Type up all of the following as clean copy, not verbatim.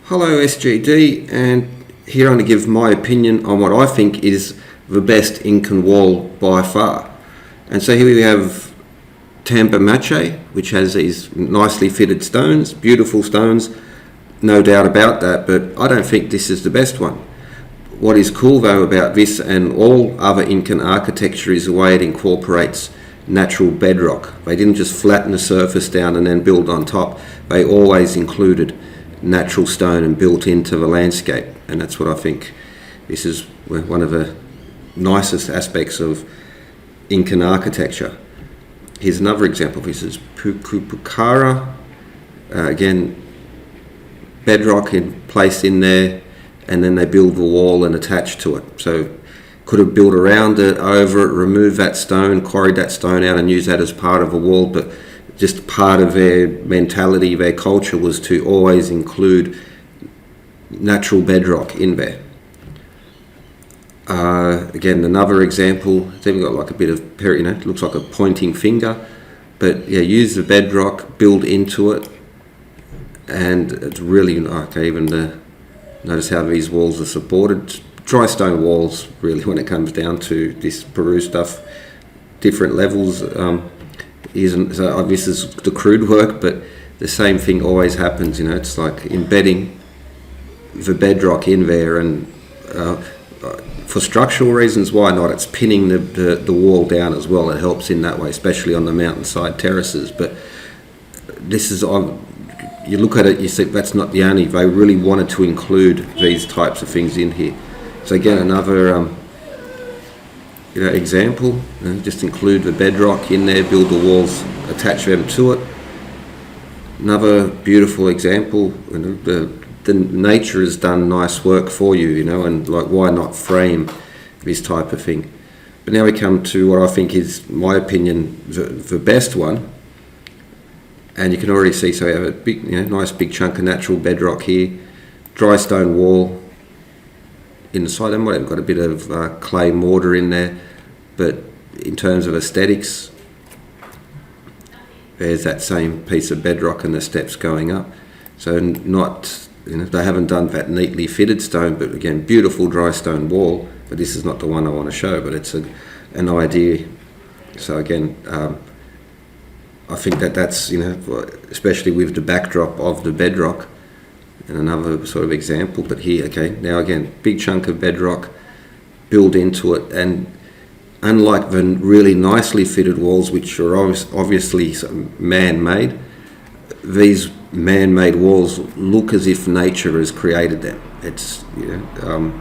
Hello SGD, and here I'm going to give my opinion on what I think is the best Incan wall by far. And so here we have Tampa Machu, which has these nicely fitted stones, beautiful stones, no doubt about that, but I don't think this is the best one. What is cool though about this and all other Incan architecture is the way it incorporates natural bedrock. They didn't just flatten the surface down and then build on top. They always included natural stone and built into the landscape, and that's what I think this is one of the nicest aspects of Incan architecture. Here's another example. This is Picchu, again bedrock placed in there, and then they build the wall and attach to it. So could have built around it, over it, removed that stone, quarried that stone out and used that as part of a wall, but just part of their mentality, their culture was to always include natural bedrock in there. Again, another example, it's even got like a bit of, it looks like a pointing finger, but yeah, use the bedrock, build into it, and it's really, okay, even notice how these walls are supported. Dry stone walls, really, when it comes down to this Peru stuff, different levels. So this is the crude work, but the same thing always happens. It's like embedding the bedrock in there, and for structural reasons, why not? It's pinning the wall down as well. It helps in that way, especially on the mountainside terraces. But this is you look at it, you see that's not the only. They really wanted to include these types of things in here. So again, another example, just include the bedrock in there, build the walls, attach them to it. Another beautiful example, the nature has done nice work for you, and like, why not frame this type of thing? But now we come to what I think is, my opinion, the best one. And you can already see, so we have a big, nice big chunk of natural bedrock here, dry stone wall. In the side, I might have got a bit of clay mortar in there, but in terms of aesthetics, there's that same piece of bedrock and the steps going up. So not, they haven't done that neatly fitted stone, but again, beautiful dry stone wall. But this is not the one I want to show, but it's an idea. So again, I think that's, especially with the backdrop of the bedrock, and another sort of example. But here, okay, now again, big chunk of bedrock, build into it, and unlike the really nicely fitted walls, which are obviously man-made, these man-made walls look as if nature has created them. It's an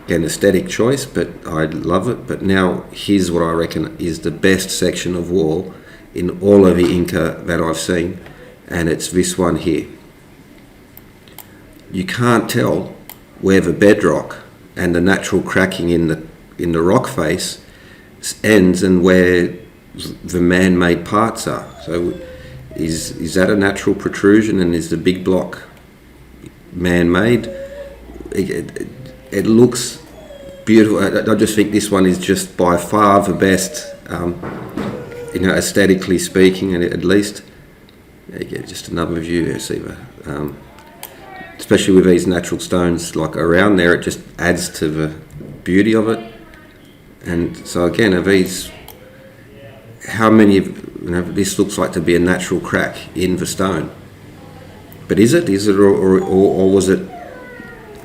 aesthetic choice, but I love it. But now here's what I reckon is the best section of wall in all of the Inca that I've seen, and it's this one here. You can't tell where the bedrock and the natural cracking in the rock face ends and where the man-made parts are. So is that a natural protrusion, and is the big block man-made? It looks beautiful. I just think this one is just by far the best, aesthetically speaking, and at least. There you go, just another view there, see the. Especially with these natural stones like around there, it just adds to the beauty of it. And so again, of these, how many of this looks like to be a natural crack in the stone? But is it, or was it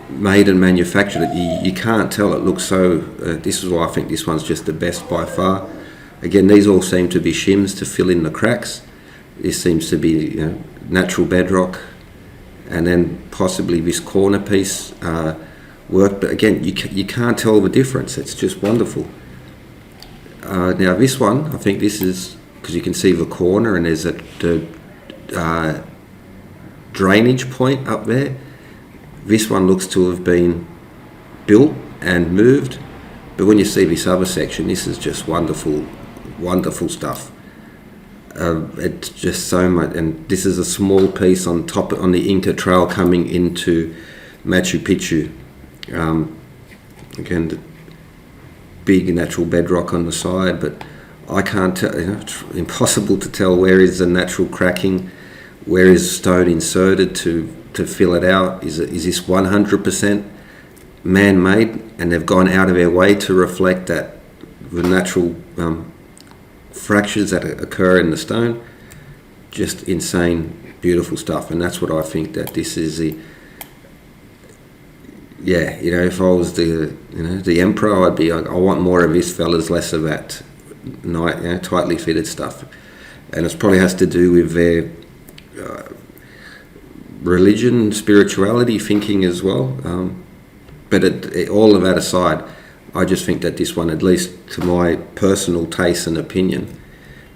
made and manufactured? You can't tell. It looks so. This is why I think this one's just the best by far. Again, these all seem to be shims to fill in the cracks. This seems to be natural bedrock. And then possibly this corner piece work, but again, you can't tell the difference. It's just wonderful. Now this one, I think this is, because you can see the corner and there's the drainage point up there. This one looks to have been built and moved, but when you see this other section, this is just wonderful, wonderful stuff. It's just so much, and this is a small piece on the Inca Trail coming into Machu Picchu. Again, the big natural bedrock on the side, but I can't tell. It's impossible to tell where is the natural cracking, where is stone inserted to to fill it out. Is this 100% man-made, and they've gone out of their way to reflect that the natural fractures that occur in the stone? Just insane, beautiful stuff. And that's what I think that this is the. Yeah, if I was the emperor, I'd be like, I want more of this, fellas, less of that tightly fitted stuff. And it probably has to do with their religion, spirituality, thinking as well. But all of that aside, I just think that this one, at least to my personal taste and opinion,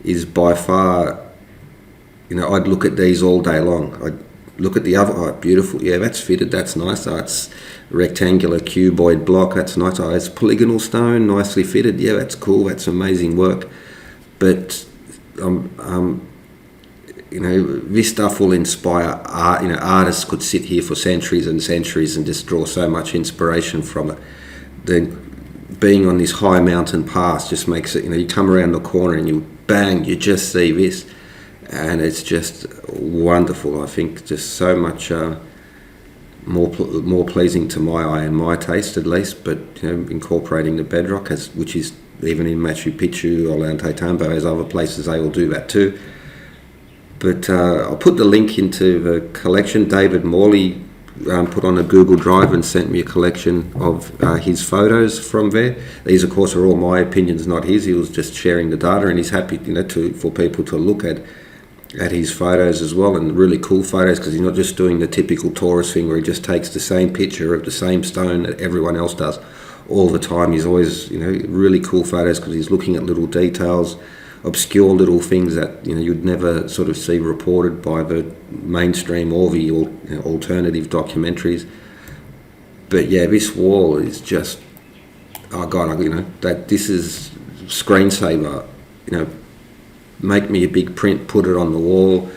is by far, I'd look at these all day long. I'd look at the other, beautiful, yeah, that's fitted, that's nice. It's rectangular cuboid block, that's nice. It's polygonal stone, nicely fitted, yeah, that's cool, that's amazing work. But this stuff will inspire art. Artists could sit here for centuries and centuries and just draw so much inspiration from it. Then being on this high mountain pass just makes it, you come around the corner and you just see this, and it's just wonderful. I think just so much more pleasing to my eye and my taste, at least. But incorporating the bedrock, which is even in Machu Picchu, Ollantaytambo, as other places, they will do that too. But I'll put the link into the collection. David Thornley put on a Google Drive and sent me a collection of his photos from there. These, of course, are all my opinions, not his. He was just sharing the data, and he's happy, for people to look at his photos as well, and really cool photos, because he's not just doing the typical tourist thing where he just takes the same picture of the same stone that everyone else does all the time. He's always, really cool photos because he's looking at little details, obscure little things that you'd never sort of see reported by the mainstream or the alternative documentaries. But yeah, this wall is just, oh God, that this is screensaver. Make me a big print, put it on the wall.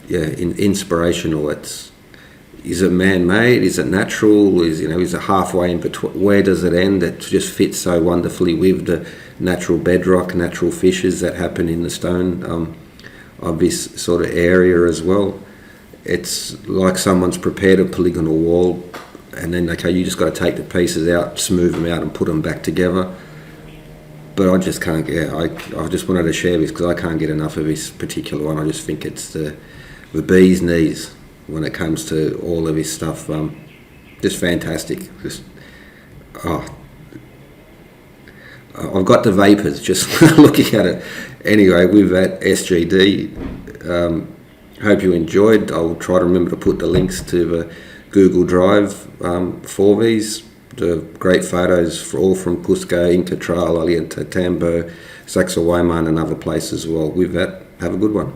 Inspirational. Is it man-made? Is it natural? Is it halfway in between? Where does it end? It just fits so wonderfully with the natural bedrock, natural fissures that happen in the stone of this sort of area as well. It's like someone's prepared a polygonal wall, and then you just got to take the pieces out, smooth them out, and put them back together. But I just can't get. I just wanted to share this because I can't get enough of this particular one. I just think it's the bee's knees when it comes to all of this stuff. Just fantastic. I've got the vapors just looking at it. Anyway, with that SGD, hope you enjoyed. I'll try to remember to put the links to the Google Drive for these. The great photos all from Cusco, Inca Trail, Ollantaytambo, Sacsayhuaman, and other places as well. With that, have a good one.